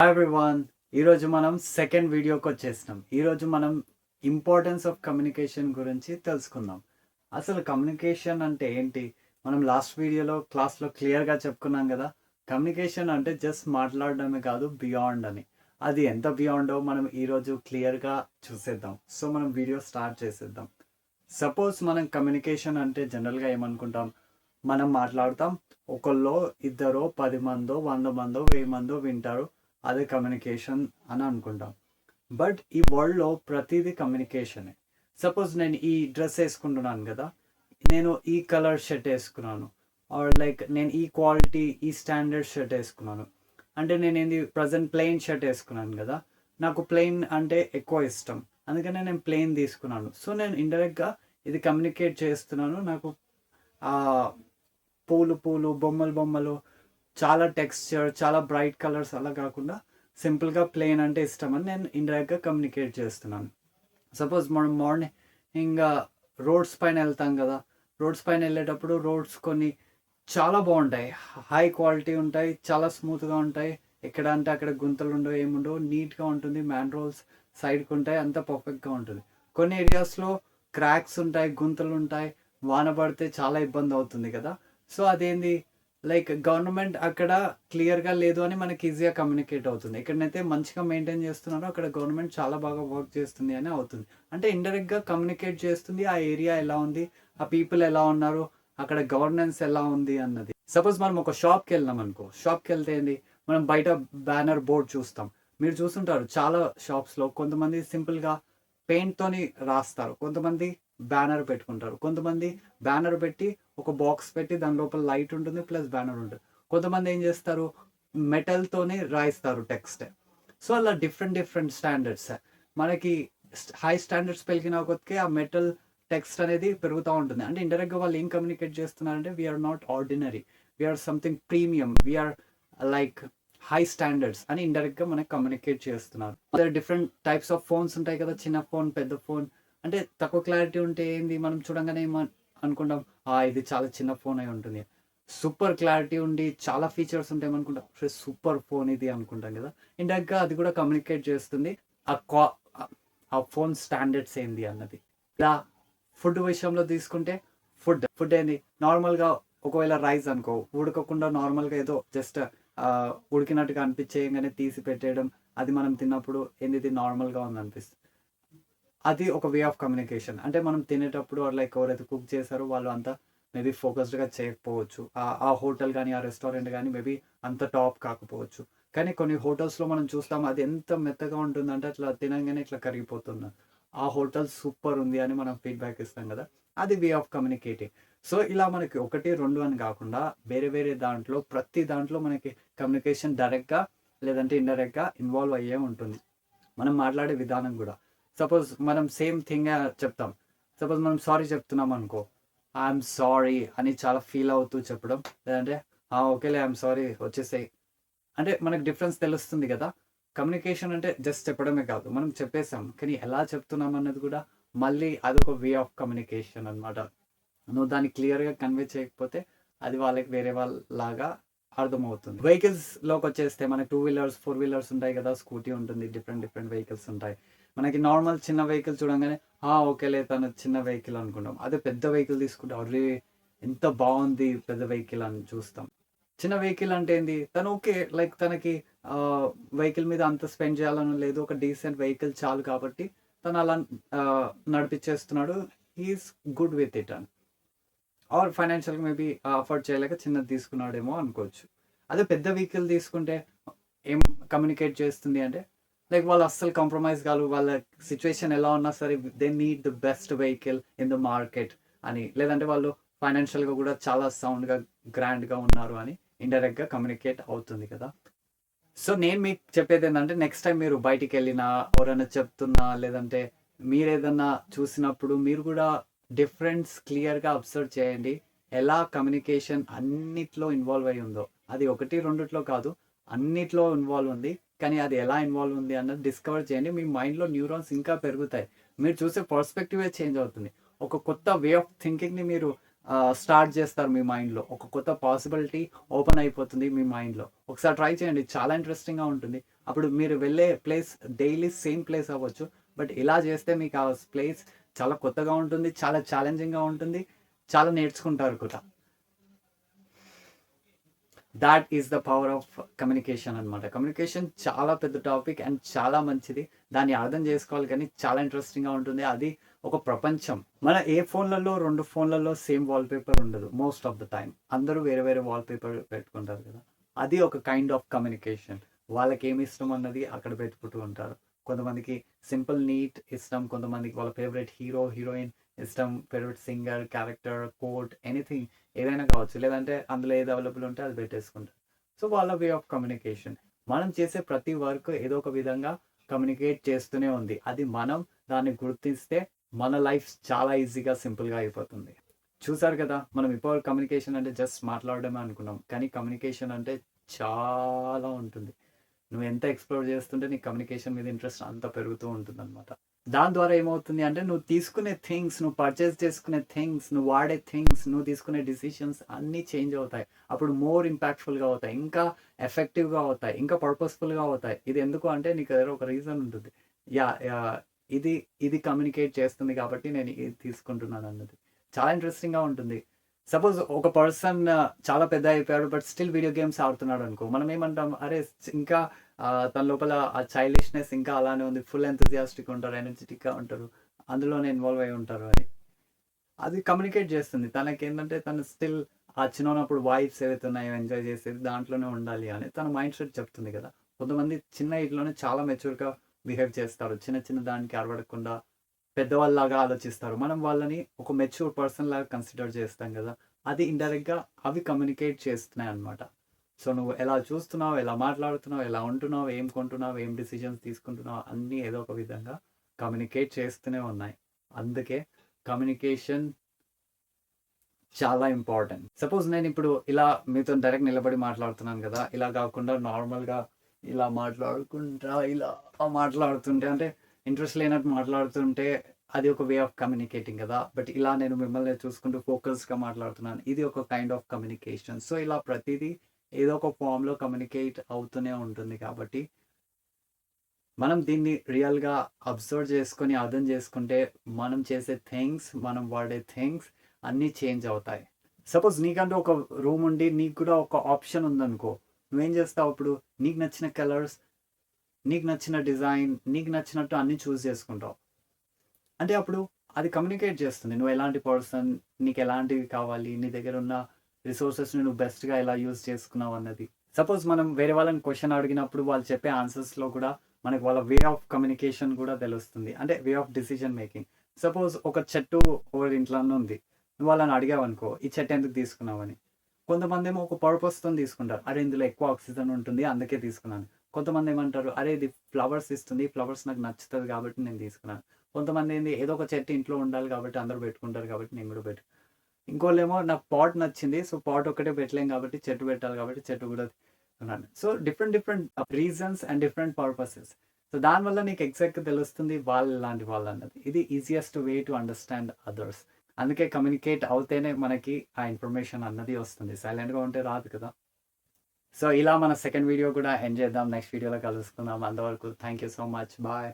Hi everyone. ఈరోజు మనం second వీడియోకి వచ్చేసినాం. ఈరోజు మనం ఇంపార్టెన్స్ ఆఫ్ కమ్యూనికేషన్ గురించి తెలుసుకుందాం. అసలు కమ్యూనికేషన్ అంటే ఏంటి? మనం లాస్ట్ వీడియోలో క్లాస్లో క్లియర్గా చెప్పుకున్నాం కదా. కమ్యూనికేషన్ అంటే జస్ట్ మాట్లాడడమే కాదు, బియాండ్ అని. అది ఎంత బియాండో మనం ఈరోజు క్లియర్గా చూసేద్దాం. సో మనం వీడియో స్టార్ట్ చేసేద్దాం. సపోజ్ మనం కమ్యూనికేషన్ అంటే జనరల్గా ఏమనుకుంటాం? మనం మాట్లాడతాం, ఒకళ్ళో ఇద్దరో 10 మందో 100 మందో 1000 మందో వింటారు, అదే కమ్యూనికేషన్ అని అనుకుంటాం. బట్ ఈ వరల్డ్లో ప్రతిదీ కమ్యూనికేషనే. సపోజ్ నేను ఈ డ్రెస్ వేసుకుంటున్నాను కదా, నేను ఈ కలర్ షర్ట్ వేసుకున్నాను, ఆర్ లైక్ నేను ఈ క్వాలిటీ ఈ స్టాండర్డ్ షర్ట్ వేసుకున్నాను. అంటే నేను ఏంది ప్రజెంట్ ప్లెయిన్ షర్ట్ వేసుకున్నాను కదా, నాకు ప్లెయిన్ అంటే ఎక్కువ ఇష్టం, అందుకనే నేను ప్లెయిన్ తీసుకున్నాను. సో నేను ఇండైరెక్ట్గా ఇది కమ్యూనికేట్ చేస్తున్నాను. నాకు పూలు పూలు బొమ్మలు బొమ్మలు చాలా టెక్స్చర్ చాలా బ్రైట్ కలర్స్ అలా కాకుండా సింపుల్గా ప్లెయిన్ అంటే ఇష్టం అని నేను ఇండైరెక్ట్గా కమ్యూనికేట్ చేస్తున్నాను. సపోజ్ మనం మార్నింగ్ రోడ్స్ పైన వెళ్తాం కదా, రోడ్స్ పైన వెళ్ళేటప్పుడు రోడ్స్ కొన్ని చాలా బాగుంటాయి, హై క్వాలిటీ ఉంటాయి, చాలా స్మూత్గా ఉంటాయి, ఎక్కడ అంటే అక్కడ గుంతలు ఉండవు, ఏముండవు, నీట్గా ఉంటుంది, మ్యాన్ రోల్స్ సైడ్కి ఉంటాయి, అంత పర్ఫెక్ట్గా ఉంటుంది. కొన్ని ఏరియాస్లో క్రాక్స్ ఉంటాయి, గుంతలు ఉంటాయి, వాన పడితే చాలా ఇబ్బంది అవుతుంది కదా. సో అదేంది, లైక్ గవర్నమెంట్ అక్కడ క్లియర్గా లేదు అని మనకి ఈజీగా కమ్యూనికేట్ అవుతుంది. ఎక్కడనైతే మంచిగా మెయింటైన్ చేస్తున్నారో అక్కడ గవర్నమెంట్ చాలా బాగా వర్క్ చేస్తుంది అని అవుతుంది. అంటే ఇండైరెక్ట్గా కమ్యూనికేట్ చేస్తుంది ఆ ఏరియా ఎలా ఉంది, ఆ పీపుల్ ఎలా ఉన్నారు, అక్కడ గవర్నెన్స్ ఎలా ఉంది అన్నది. సపోజ్ మనం ఒక షాప్కి వెళ్ళాం అనుకో, షాప్కి వెళ్తే ఏంది, మనం బయట బ్యానర్ బోర్డ్ చూస్తాం. మీరు చూస్తుంటారు చాలా షాప్స్లో కొంతమంది సింపుల్గా పెయింట్తోని రాస్తారు, కొంతమంది బ్యానర్ పెట్టుకుంటారు, కొంతమంది బ్యానర్ పెట్టి ఒక బాక్స్ పెట్టి దాని లోపల లైట్ ఉంటుంది ప్లస్ బ్యానర్ ఉంటుంది. కొంతమంది ఏం చేస్తారు, మెటల్తోనే రాయిస్తారు టెక్స్ట్. సో అలా డిఫరెంట్ డిఫరెంట్ స్టాండర్డ్స్. మనకి హై స్టాండర్డ్స్ పెరిగిన కొద్దికే ఆ మెటల్ టెక్స్ట్ అనేది పెరుగుతూ ఉంటుంది. అంటే ఇండైరెక్ట్గా వాళ్ళు ఏం కమ్యూనికేట్ చేస్తున్నారంటే we are not ordinary, we are something premium, we are like high standards అని ఇండైరెక్ట్గా మనకి కమ్యూనికేట్ చేస్తున్నారు. డిఫరెంట్ టైప్స్ ఆఫ్ ఫోన్స్ ఉంటాయి కదా, చిన్న ఫోన్ పెద్ద ఫోన్. అంటే తక్కువ క్లారిటీ ఉంటే ఏంది, మనం చూడంగానే అనుకుంటాం ఇది చాలా చిన్న ఫోన్ అయి ఉంటుంది. సూపర్ క్లారిటీ ఉండి చాలా ఫీచర్స్ ఉంటాయి అనుకుంటాం, సూపర్ ఫోన్ ఇది అనుకుంటాం కదా. ఇండైరెక్ట్గా అది కూడా కమ్యూనికేట్ చేస్తుంది ఆ ఫోన్ స్టాండర్డ్స్ ఏంది అన్నది. ఇలా ఫుడ్ విషయంలో తీసుకుంటే ఫుడ్ ఏంది, నార్మల్గా ఒకవేళ రైస్ అనుకో, ఉడకకుండా నార్మల్గా ఏదో జస్ట్ ఉడికినట్టుగా అనిపించేయంగానే తీసి పెట్టేయడం, అది మనం తిన్నప్పుడు ఏంది నార్మల్గా ఉంది అనిపిస్తుంది. అది ఒక వే ఆఫ్ కమ్యూనికేషన్. అంటే మనం తినేటప్పుడు లైక్ ఎవరైతే కుక్ చేశారో వాళ్ళు అంతా మేబీ ఫోకస్డ్గా చేయకపోవచ్చు, ఆ హోటల్ కానీ ఆ రెస్టారెంట్ కానీ మేబీ అంత టాప్ కాకపోవచ్చు. కానీ కొన్ని హోటల్స్లో మనం చూస్తాం అది ఎంత మెత్తగా ఉంటుందంటే అట్లా తినగానే ఇట్లా కరిగిపోతుంది, ఆ హోటల్ సూపర్ ఉంది అని మనం ఫీడ్బ్యాక్ ఇస్తాం కదా. అది వే ఆఫ్ కమ్యూనికేటింగ్. సో ఇలా మనకి 1, 2 అని కాకుండా వేరే వేరే దాంట్లో ప్రతి దాంట్లో మనకి కమ్యూనికేషన్ డైరెక్ట్గా లేదంటే ఇండైరెక్ట్గా ఇన్వాల్వ్ అయ్యే ఉంటుంది. మనం మాట్లాడే విధానం కూడా. సపోజ్ మనం సేమ్ థింగ్ చెప్తాం. సపోజ్ మనం సారీ చెప్తున్నాం అనుకో, ఐఎమ్ సారీ అని చాలా ఫీల్ అవుతూ చెప్పడం, లేదంటే ఓకేలే ఐఎమ్ సారీ వచ్చేసాయి అంటే మనకు డిఫరెన్స్ తెలుస్తుంది కదా. కమ్యూనికేషన్ అంటే జస్ట్ చెప్పడమే కాదు, మనం చెప్పేసాం కానీ ఎలా చెప్తున్నాం అన్నది కూడా మళ్ళీ అదొక వే ఆఫ్ కమ్యూనికేషన్ అనమాట. నువ్వు దాన్ని క్లియర్గా కన్వే చేయకపోతే అది వాళ్ళకి వేరే వాళ్ళలాగా అర్థమవుతుంది. వెహికల్స్లోకి వచ్చేస్తే మనకి 2 వీలర్స్ 4 వీలర్స్ ఉంటాయి కదా, స్కూటీ ఉంటుంది, డిఫరెంట్ డిఫరెంట్ వెహికల్స్ ఉంటాయి. మనకి నార్మల్ చిన్న వెహికల్ చూడంగానే ఓకేలే తను చిన్న వెహికల్ అనుకుంటాం. అదే పెద్ద వెహికల్ తీసుకుంటే అరే ఎంత బాగుంది పెద్ద వెహికల్ అని చూస్తాం. చిన్న వెహికల్ అంటే ఏంది, తను ఓకే లైక్ తనకి వెహికల్ మీద అంత స్పెండ్ చేయాలని లేదు, ఒక డీసెంట్ వెహికల్ చాలు కాబట్టి తను అలా నడిపించేస్తున్నాడు, హీఈస్ గుడ్ విత్ ఇట్ అని. ఆర్ ఫైనాన్షియల్గా మేబీ అఫోర్డ్ చేయలేక చిన్నది తీసుకున్నాడేమో అనుకోవచ్చు. అదే పెద్ద వెహికల్ తీసుకుంటే ఏం కమ్యూనికేట్ చేస్తుంది అంటే లైక్ వాళ్ళు అస్సలు కాంప్రమైజ్ కాదు, వాళ్ళ సిచ్యువేషన్ ఎలా ఉన్నా సరే they need the best vehicle in the market అని, లేదంటే వాళ్ళు ఫైనాన్షియల్గా కూడా చాలా సౌండ్గా గ్రాండ్గా ఉన్నారు అని ఇండైరెక్ట్గా కమ్యూనికేట్ అవుతుంది కదా. సో నేను మీకు చెప్పేది ఏంటంటే నెక్స్ట్ టైం మీరు బయటికి వెళ్ళినా ఎవరైనా చెప్తున్నా లేదంటే మీరు ఏదన్నా చూసినప్పుడు మీరు కూడా డిఫరెన్స్ క్లియర్గా అబ్జర్వ్ చేయండి. ఎలా కమ్యూనికేషన్ అన్నిట్లో ఇన్వాల్వ్ అయి ఉందో, అది 1, 2 కాదు అన్నిట్లో ఇన్వాల్వ్ ఉంది. కానీ అది ఎలా ఇన్వాల్వ్ ఉంది అన్నది డిస్కవర్ చేయండి. మీ మైండ్లో న్యూరాన్స్ ఇంకా పెరుగుతాయి, మీరు చూసే పర్స్పెక్టివే చేంజ్ అవుతుంది, ఒక కొత్త వే ఆఫ్ థింకింగ్ని మీరు స్టార్ట్ చేస్తారు మీ మైండ్లో. ఒక కొత్త పాసిబిలిటీ ఓపెన్ అయిపోతుంది మీ మైండ్లో. ఒకసారి ట్రై చేయండి, చాలా ఇంట్రెస్టింగ్గా ఉంటుంది. అప్పుడు మీరు వెళ్ళే ప్లేస్ డైలీ సేమ్ ప్లేస్ అవ్వచ్చు, బట్ ఇలా చేస్తే మీకు ఆ ప్లేస్ చాలా కొత్తగా ఉంటుంది, చాలా ఛాలెంజింగ్గా ఉంటుంది, చాలా నేర్చుకుంటారు కూడా. That is the power of communication అనమాట. కమ్యూనికేషన్ చాలా పెద్ద టాపిక్ అండ్ చాలా మంచిది. దాన్ని అర్థం చేసుకోవాలి, కానీ చాలా ఇంట్రెస్టింగ్గా ఉంటుంది. అది ఒక ప్రపంచం. మన ఏ ఫోన్లలో 2 ఫోన్లలో సేమ్ వాల్‌పేపర్ ఉండదు మోస్ట్ ఆఫ్ ద టైమ్. అందరూ వేరే వేరే వాల్‌పేపర్ పెట్టుకుంటారు కదా! అది ఒక కైండ్ ఆఫ్ కమ్యూనికేషన్. వాళ్ళకేమి ఇష్టం అన్నది అక్కడ పెట్టుకుంటూ ఉంటారు. కొంతమందికి సింపుల్, నీట్ ఇష్టం. కొంతమందికి వాళ్ళ ఫేవరెట్ హీరో, హీరోయిన్ ఇష్టం. Favourite singer, character, quote, anything ఏదైనా కావచ్చు. లేదంటే అందులో ఏది అవైలబుల్ ఉంటే అది పెట్టేసుకుంటారు. సో, వాళ్ళ వే ఆఫ్ కమ్యూనికేషన్. మనం చేసే ప్రతి వర్క్ ఏదో ఒక విధంగా కమ్యూనికేట్ చేస్తూనే ఉంది. అది మనం దాన్ని గుర్తిస్తే మన లైఫ్ చాలా ఈజీగా, సింపుల్‌గా అయిపోతుంది. చూసారు కదా! మనం ఇప్పటివరకు కమ్యూనికేషన్ అంటే జస్ట్ మాట్లాడడమే అనుకున్నాం. కానీ కమ్యూనికేషన్ అంటే చాలా ఉంటుంది. నువ్వు ఎంత ఎక్స్‌ప్లోర్ చేస్తుంటే నీకు కమ్యూనికేషన్ మీద ఇంట్రెస్ట్ అంత పెరుగుతూ ఉంటుందనమాట. దాని ద్వారా ఏమవుతుంది అంటే నువ్వు తీసుకునే థింగ్స్, నువ్వు పర్చేస్ చేసుకునే థింగ్స్, నువ్వు వాడే థింగ్స్, నువ్వు తీసుకునే డెసిషన్స్ అన్నీ చేంజ్ అవుతాయి. అప్పుడు మోర్ ఇంపాక్ట్‌ఫుల్‌గా అవుతాయి. ఇంకా ఎఫెక్టివ్‌గా అవుతాయి. ఇంకా పర్పస్‌ఫుల్‌గా అవుతాయి. ఇది ఎందుకు అంటే నీకు ఏదో ఒక రీజన్ ఉంటుంది. యాహ్! ఇది ఇది కమ్యూనికేట్ చేస్తుంది కాబట్టి నేను ఇది తీసుకుంటున్నానన్నది. చాలా ఇంట్రెస్టింగ్‌గా ఉంటుంది. సపోజ్ ఒక పర్సన్ చాలా పెద్ద అయిపోయాడు. బట్ స్టిల్ వీడియో గేమ్స్ ఆడుతున్నాడనుకో. మనం ఏమంటాం, అరే ఇంకా తన లోపల ఆ చైల్డిష్‌నెస్ ఇంకా అలానే ఉంది. ఫుల్ ఎంతూసియాస్టిక్‌గా ఉంటారు. ఎనర్జిటిక్‌గా ఉంటారు. అందులోనే ఇన్వాల్వ్ అయ్యి ఉంటారు అని. అది కమ్యూనికేట్ చేస్తుంది. తనకేంటంటే తను స్టిల్ ఆ చిన్నగున్నప్పుడు వైబ్స్ ఏవైతే ఉన్నాయో ఎంజాయ్ చేసేది దాంట్లోనే ఉండాలి అని తన మైండ్ సెట్ చెప్తుంది కదా! కొంతమంది చిన్న ఏజ్‌లోనే చాలా మెచ్యూర్‌గా బిహేవ్ చేస్తారు. చిన్న చిన్న దానికి అరవడకుండా పెద్దవాళ్ళలాగా ఆలోచిస్తారు. మనం వాళ్ళని ఒక మెచ్యూర్ పర్సన్ లాగా కన్సిడర్ చేస్తాం కదా! అది ఇండైరెక్ట్‌గా అవి కమ్యూనికేట్ చేస్తున్నాయన్నమాట. సో, నువ్వు ఎలా చూస్తున్నావు, ఎలా మాట్లాడుతున్నావు, ఎలా ఉంటున్నావు, ఏం కొంటున్నావు, ఏం డెసిషన్స్ తీసుకుంటున్నావు అన్నీ ఏదో ఒక విధంగా కమ్యూనికేట్ చేస్తూనే ఉన్నాయి. అందుకే కమ్యూనికేషన్ చాలా ఇంపార్టెంట్. సపోజ్ నేనిప్పుడు ఇలా మీతోని డైరెక్ట్ నిలబడి మాట్లాడుతున్నాను గదా! ఇలా గాకుండా నార్మల్‌గా ఇలా మాట్లాడుకుంటా ఇలా మాట్లాడుతుంటే అంటే ఇంట్రెస్ట్ లేనట్టు మాట్లాడుతుంటే అది ఒక వే ఆఫ్ కమ్యూనికేటింగ్ గదా! బట్ ఇలా నేను మిమ్మల్ని చూసుకుంటూ ఫోకస్డ్‌గా మాట్లాడుతున్నాను. ఇది ఒక కైండ్ ఆఫ్ కమ్యూనికేషన్. సో, ఇలా ప్రతీదీ ఏదో ఒక ఫార్మ్‌లో కమ్యూనికేట్ అవుతూనే ఉంటుంది కాబట్టి మనం దీన్ని రియల్‌గా అబ్జర్వ్ చేసుకొని, అర్థం చేసుకుంటే మనం చేసే థింగ్స్, మనం వాడే థింగ్స్ అన్నీ చేంజ్ అవుతాయి. సపోజ్ నీకంటూ ఒక రూమ్ ఉండి, నీకు కూడా ఒక ఆప్షన్ ఉందనుకో. నువ్వేం చేస్తావు అప్పుడు? నీకు నచ్చిన కలర్స్, నీకు నచ్చిన డిజైన్, నీకు నచ్చినట్టు అన్నీ చూజ్ చేసుకుంటావు. అంటే అప్పుడు అది కమ్యూనికేట్ చేస్తుంది. నువ్వు ఎలాంటి పర్సన్, నీకు ఎలాంటివి కావాలి, నీ దగ్గర ఉన్న రిసోర్సెస్‌ని నువ్వు బెస్ట్‌గా ఎలా యూజ్ చేసుకున్నావు అన్నది. సపోజ్ మనం వేరే వాళ్ళని క్వెషన్ అడిగినప్పుడు వాళ్ళు చెప్పే ఆన్సర్స్‌లో కూడా మనకు వాళ్ళ వే ఆఫ్ కమ్యూనికేషన్ కూడా తెలుస్తుంది. అంటే way of decision making. Suppose ఒక చెట్టు ఒకరి ఇంట్లోనే ఉంది. నువ్వు వాళ్ళని అడిగావనుకో, "ఈ చెట్టు ఎందుకు తీసుకున్నావని?" కొంతమందేమో ఒక పర్పస్‌తోని తీసుకుంటారు. "అరే! ఇందులో ఎక్కువ ఆక్సిజన్ ఉంటుంది అందుకే తీసుకున్నాను." కొంతమంది ఏమంటారు, "అరే! ఇది ఫ్లవర్స్ ఇస్తుంది. ఫ్లవర్స్ నాకు నచ్చుతది కాబట్టి నేను తీసుకున్నాను." కొంతమంది ఏంది ఏదో ఒక చెట్టు ఇంట్లో ఉండాలి కాబట్టి అందరూ పెట్టుకుంటారు కాబట్టి నేను కూడా ఇంకోళ్ళేమో నాకు పాట్ నచ్చింది. సో, పాట్ ఒక్కటే పెట్టలేం కాబట్టి చెట్టు పెట్టాలి కాబట్టి చెట్టు కూడా కొన్నాను. So, different different reasons and different purposes. So, దానివల్ల నీకు ఎగ్జాక్ట్‌గా తెలుస్తుంది వాళ్ళు ఎలాంటి వాళ్ళన్నది. ఇది easiest way to understand others. అందుకే కమ్యూనికేట్ అవుతేనే మనకి ఆ ఇన్ఫర్మేషన్ అన్నది వస్తుంది. సైలెంట్‌గా ఉంటే రాదు కదా! సో, ఇలా మన సెకండ్ వీడియో కూడా ఎండ్ చేద్దాం. నెక్స్ట్ వీడియోలో కలుసుకుందాం. అంతవరకు thank you so much. Bye.